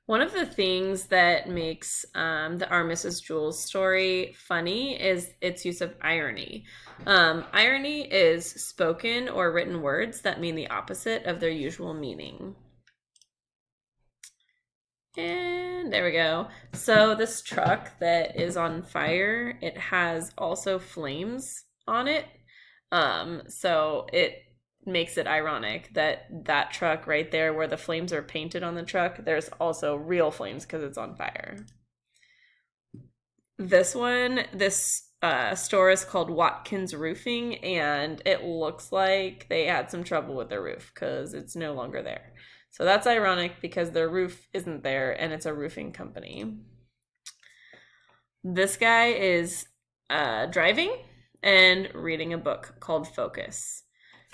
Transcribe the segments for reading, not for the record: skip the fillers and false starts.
One of the things that makes the Our Mrs. Jules story funny is its use of irony. Irony is spoken or written words that mean the opposite of their usual meaning. And there we go. So this truck that is on fire, it has also flames on it. So it makes it ironic that that truck right there where the flames are painted on the truck, there's also real flames because it's on fire. This store is called Watkins Roofing, and it looks like they had some trouble with their roof because it's no longer there. So that's ironic because their roof isn't there and it's a roofing company. This guy is driving and reading a book called Focus.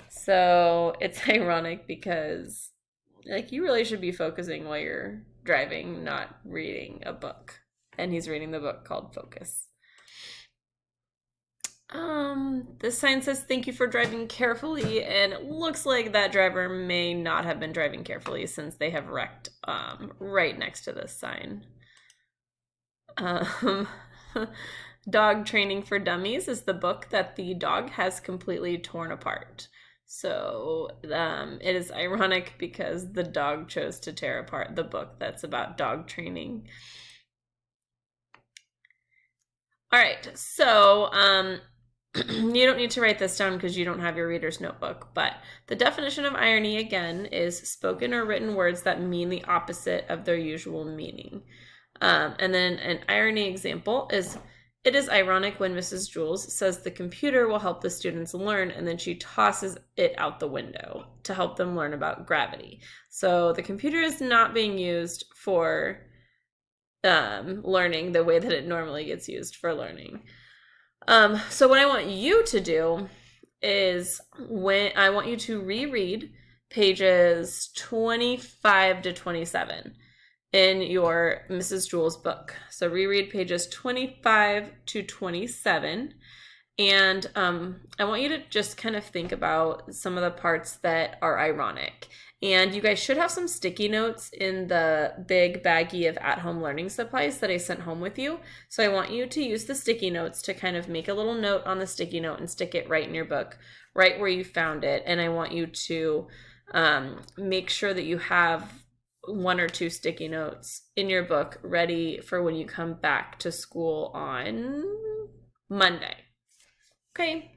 So it's ironic because, like, you really should be focusing while you're driving, not reading a book. And he's reading the book called Focus. This sign says thank you for driving carefully, and it looks like that driver may not have been driving carefully since they have wrecked right next to this sign. Dog Training for Dummies is the book that the dog has completely torn apart. So it is ironic because the dog chose to tear apart the book that's about dog training. All right, so you don't need to write this down because you don't have your reader's notebook, but the definition of irony, again, is spoken or written words that mean the opposite of their usual meaning. And then an irony example is, it is ironic when Mrs. Jules says the computer will help the students learn, and then she tosses it out the window to help them learn about gravity. So the computer is not being used for learning the way that it normally gets used for learning. So what I want you to do is I want you to reread pages 25 to 27 in your Mrs. Jules book. So reread pages 25 to 27. And I want you to just kind of think about some of the parts that are ironic. And you guys should have some sticky notes in the big baggie of at-home learning supplies that I sent home with you. So I want you to use the sticky notes to kind of make a little note on the sticky note and stick it right in your book, right where you found it. And I want you to make sure that you have one or two sticky notes in your book ready for when you come back to school on Monday. Okay.